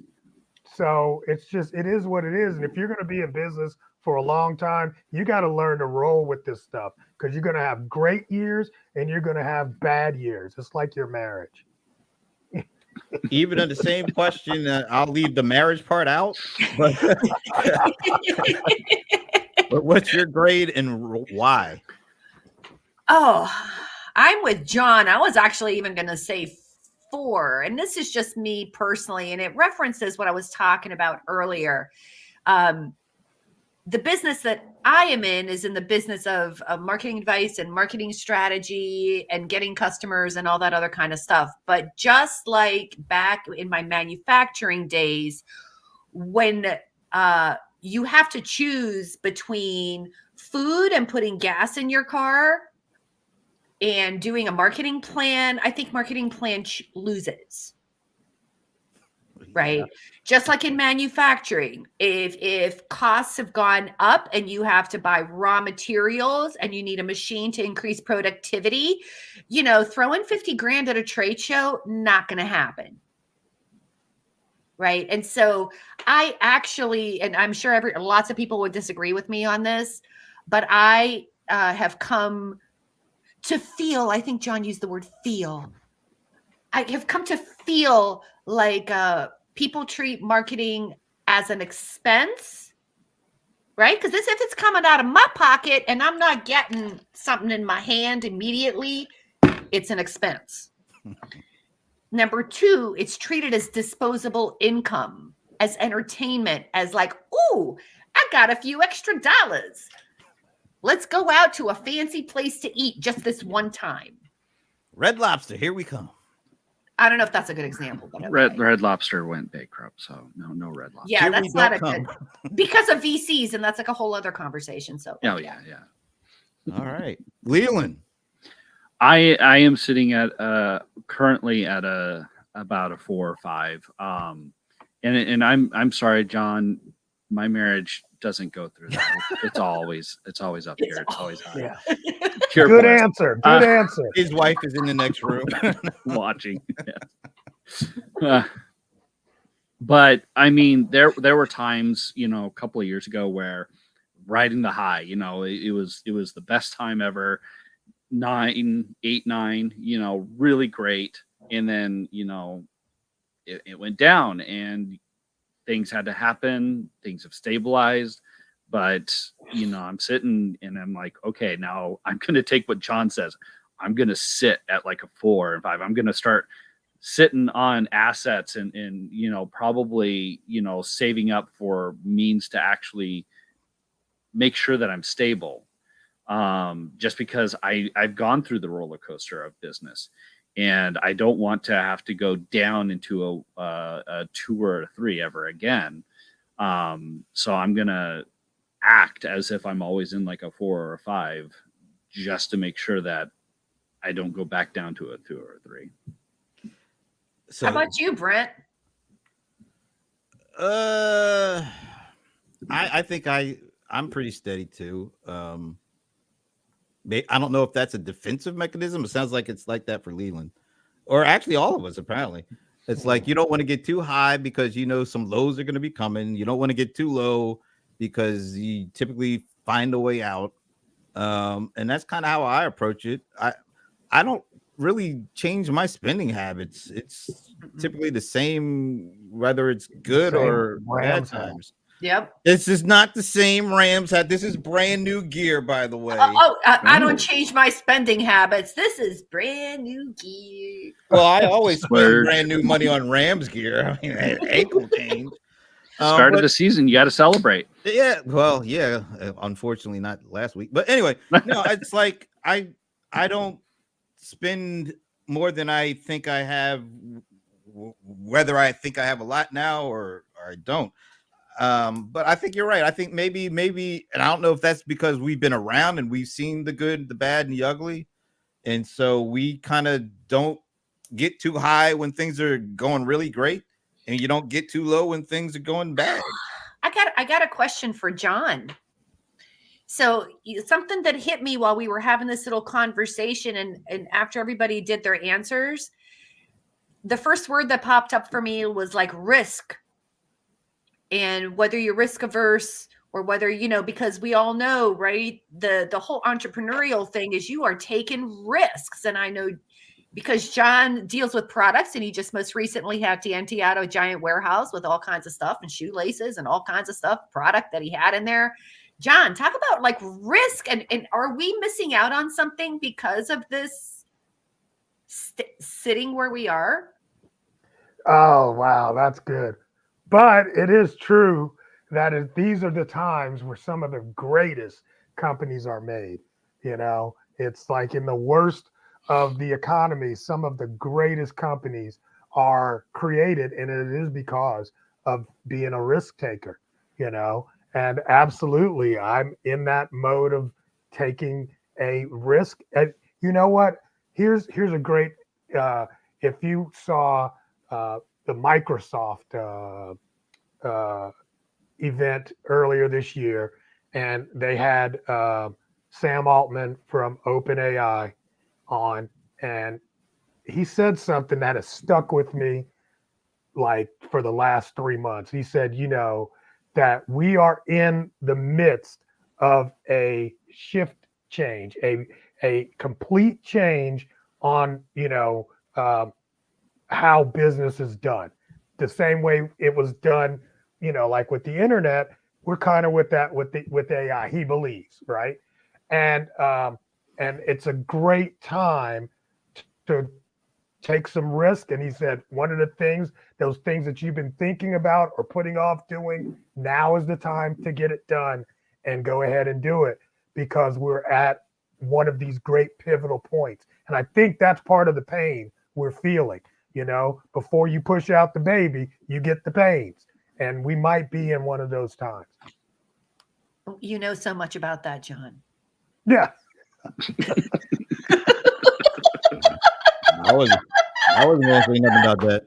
So it is what it is. And if you're going to be in business for a long time, you got to learn to roll with this stuff, because you're going to have great years and you're going to have bad years. It's like your marriage. Even in the same question, I'll leave the marriage part out. But, but what's your grade and why? Oh, I'm with John. I was actually even going to say 4. And this is just me personally. And it references what I was talking about earlier. The business that I am in is in the business of marketing advice and marketing strategy and getting customers and all that other kind of stuff. But just like back in my manufacturing days, when you have to choose between food and putting gas in your car and doing a marketing plan, I think marketing plan loses. right? Just like in manufacturing, if costs have gone up and you have to buy raw materials and you need a machine to increase productivity, throwing 50 grand at a trade show, not going to happen. Right. And so I actually, and I'm sure lots of people would disagree with me on this, but I have come to feel, I think John used the word feel. I have come to feel like people treat marketing as an expense, right? Because if it's coming out of my pocket and I'm not getting something in my hand immediately, it's an expense. Number two, it's treated as disposable income, as entertainment, as like, ooh, I got a few extra dollars. Let's go out to a fancy place to eat just this one time. Red Lobster, here we come. I don't know if that's a good example, but okay. Red Lobster went bankrupt, so no Red Lobster. Yeah, that's not a good because of VCs, and that's like a whole other conversation. So yeah. All right, Leland. I am sitting at currently at about a 4 or 5. And I'm sorry, John, my marriage doesn't go through that. It's always up here. It's always high. Yeah. Pure Good bliss. answer. Good answer. His wife is in the next room watching. But I mean, there were times, a couple of years ago where riding the high, it was the best time ever. 8, 9, really great. And then, it went down and things had to happen. Things have stabilized. But, I'm sitting and I'm like, okay, now I'm going to take what John says. I'm going to sit at like a 4 and 5. I'm going to start sitting on assets and probably, saving up for means to actually make sure that I'm stable. Just because I've gone through the roller coaster of business and I don't want to have to go down into a 2 or a 3 ever again. So I'm going to act as if I'm always in like a 4 or a 5 just to make sure that I don't go back down to a 2 or a 3. So, how about you, Brent? I think I'm pretty steady too. I don't know if that's a defensive mechanism. It sounds like it's like that for Leland, or actually all of us. Apparently, it's like you don't want to get too high because some lows are going to be coming. You don't want to get too low because you typically find a way out. And that's kind of how I approach it. I don't really change my spending habits. It's typically the same, whether it's good or bad times. Yep. This is not the same Rams hat. This is brand new gear, by the way. I don't change my spending habits. This is brand new gear. Well, I always spend brand new money on Rams gear. I mean, ankle change. Start of the season, you got to celebrate. Yeah, well, yeah. Unfortunately, not last week. But anyway, no, it's like I don't spend more than I think I have, whether I think I have a lot now or I don't. But I think you're right. I think maybe, and I don't know if that's because we've been around and we've seen the good, the bad, and the ugly. And so we kind of don't get too high when things are going really great, and you don't get too low when things are going bad. I got a question for John. So something that hit me while we were having this little conversation and after everybody did their answers, the first word that popped up for me was like risk. And whether you're risk averse or whether, because we all know, right, the whole entrepreneurial thing is you are taking risks. And I know because John deals with products and he just most recently had to empty out a giant warehouse with all kinds of stuff and shoelaces and all kinds of stuff, product that he had in there. John, talk about like risk and are we missing out on something because of this sitting where we are? Oh, wow. That's good. But it is true that these are the times where some of the greatest companies are made. It's like in the worst of the economy, some of the greatest companies are created, and it is because of being a risk taker, and absolutely I'm in that mode of taking a risk. And you know what? Here's a great, if you saw the Microsoft event earlier this year, and they had Sam Altman from OpenAI on, and he said something that has stuck with me like for the last 3 months. He said, that we are in the midst of a shift change, a complete change on, how business is done. The same way it was done, like with the internet, we're kind of with that with AI, he believes, right? And it's a great time to take some risk. And he said, one of the things, those things that you've been thinking about or putting off doing, now is the time to get it done and go ahead and do it, because we're at one of these great pivotal points. And I think that's part of the pain we're feeling. Before you push out the baby, you get the pains. And we might be in one of those times. You know so much about that, John. Yeah. I wasn't going to say nothing about that.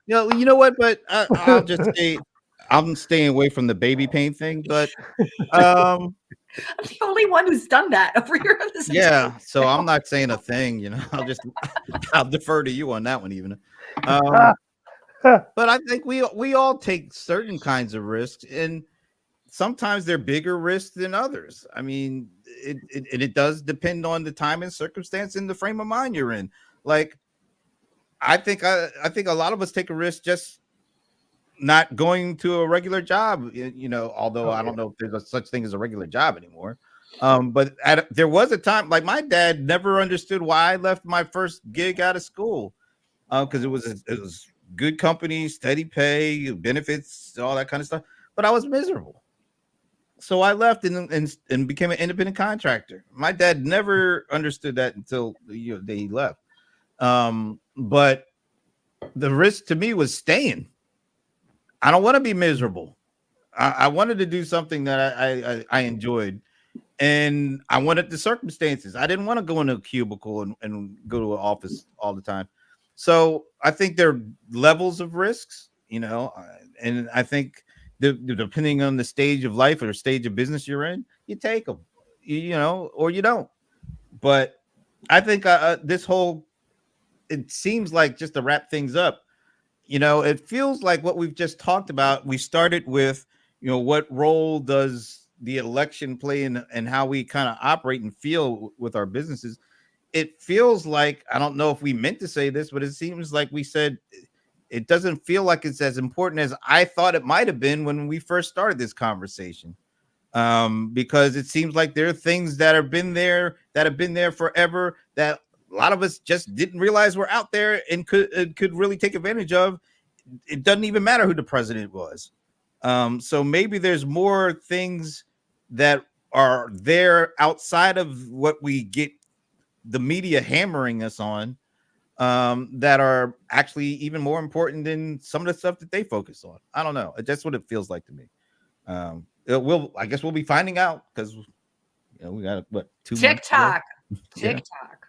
You know what? But I'll just say I'm staying away from the baby pain thing. But I'm the only one who's done that over here. Yeah, so I'm not saying a thing. I'll defer to you on that one, even. But I think we all take certain kinds of risks, and sometimes they're bigger risks than others. I mean, it does depend on the time and circumstance and the frame of mind you're in. Like, I think a lot of us take a risk just not going to a regular job. Although I don't know if there's such thing as a regular job anymore. But there was a time, like my dad never understood why I left my first gig out of school, because it was good company, steady pay, benefits, all that kind of stuff. But I was miserable. So I left and became an independent contractor. My dad never understood that until he left. But the risk to me was staying. I don't want to be miserable. I wanted to do something that I enjoyed, and I wanted the circumstances. I didn't want to go in a cubicle and go to an office all the time. So I think there are levels of risks, and I think depending on the stage of life or stage of business you're in, you take them, or you don't. But I think it seems like, just to wrap things up, it feels like what we've just talked about. We started with, what role does the election play in how we kind of operate and feel with our businesses. It feels like, I don't know if we meant to say this, but it seems like we said it doesn't feel like it's as important as I thought it might have been when we first started this conversation. Because it seems like there are things that have been there forever that a lot of us just didn't realize were out there and could really take advantage of. It doesn't even matter who the president was. So maybe there's more things that are there outside of what we get the media hammering us on, that are actually even more important than some of the stuff that they focus on. I don't know. That's what it feels like to me. I guess we'll be finding out, because we got 2 months. TikTok. Yeah. TikTok.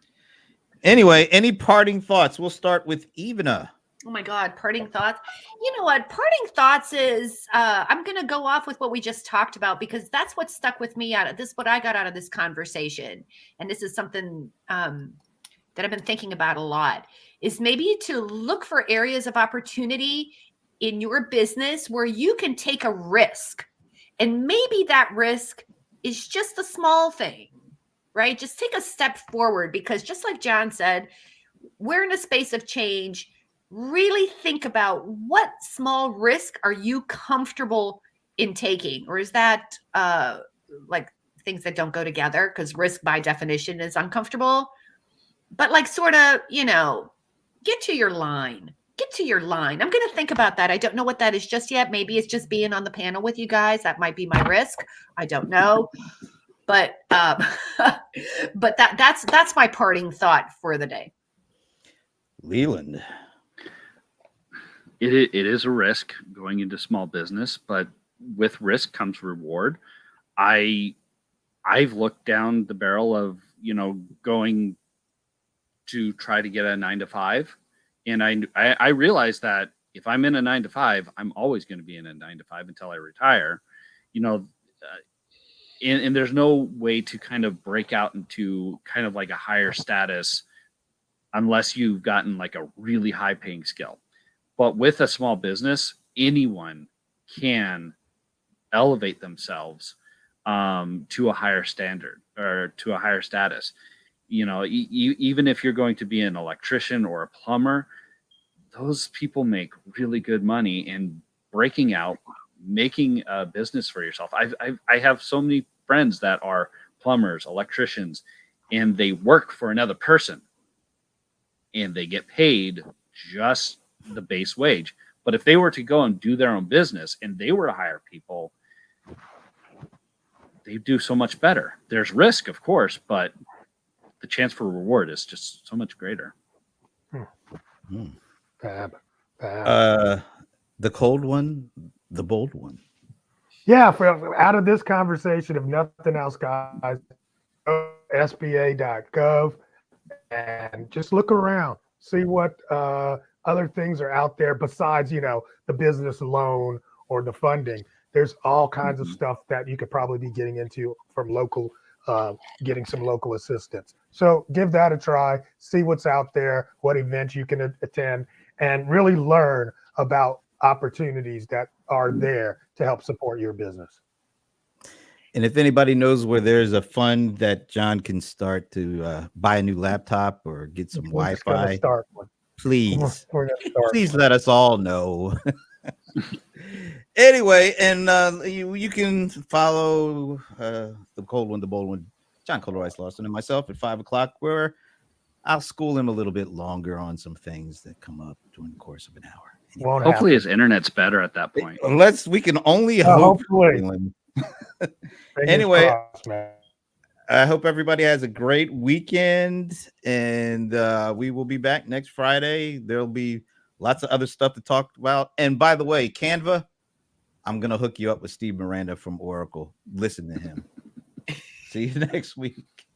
Anyway, any parting thoughts? We'll start with Ivana. Oh my God, parting thoughts. You know what? Parting thoughts is, I'm going to go off with what we just talked about, because that's what stuck with me out of this, what I got out of this conversation. And this is something that I've been thinking about a lot, is maybe to look for areas of opportunity in your business where you can take a risk. And maybe that risk is just a small thing, right? Just take a step forward, because just like John said, we're in a space of change. Really think about, what small risk are you comfortable in taking? Or is that like things that don't go together? Because risk by definition is uncomfortable. But like sort of, get to your line. Get to your line. I'm going to think about that. I don't know what that is just yet. Maybe it's just being on the panel with you guys. That might be my risk. I don't know. But but that's my parting thought for the day. Leland. It is a risk going into small business, but with risk comes reward. I've looked down the barrel of, going to try to get a 9 to 5 And I realized that if I'm in a 9 to 5, I'm always going to be in a 9 to 5 until I retire. You know, and there's no way to kind of break out into kind of like a higher status unless you've gotten like a really high paying skill. But with a small business, anyone can elevate themselves to a higher standard or to a higher status. You know, even if you're going to be an electrician or a plumber, those people make really good money. And breaking out, making a business for yourself. I have so many friends that are plumbers, electricians, and they work for another person and they get paid just the base wage. But if they were to go and do their own business and they were to hire people, they do so much better. There's risk, of course, but the chance for reward is just so much greater. Fab. The cold one, the bold one. Yeah, out of this conversation, if nothing else, guys, go to SBA.gov and just look around, see what other things are out there besides, the business loan or the funding. There's all kinds of stuff that you could probably be getting into from local, getting some local assistance. So give that a try, see what's out there, what events you can attend, and really learn about opportunities that are there to help support your business. And if anybody knows where there's a fund that John can start to buy a new laptop or get some Wi-Fi, please, please let us all know. Anyway, and you can follow the cold one, the bold one, John Colorice Lawson, and myself at 5 o'clock, where I'll school him a little bit longer on some things that come up during the course of an hour. Anyway, hopefully his internet's better at that point. We can only hope. Hopefully. Anyway, crossed, I hope everybody has a great weekend, and we will be back next Friday. There'll be lots of other stuff to talk about. And by the way, Canva, I'm going to hook you up with Steve Miranda from Oracle. Listen to him. See you next week.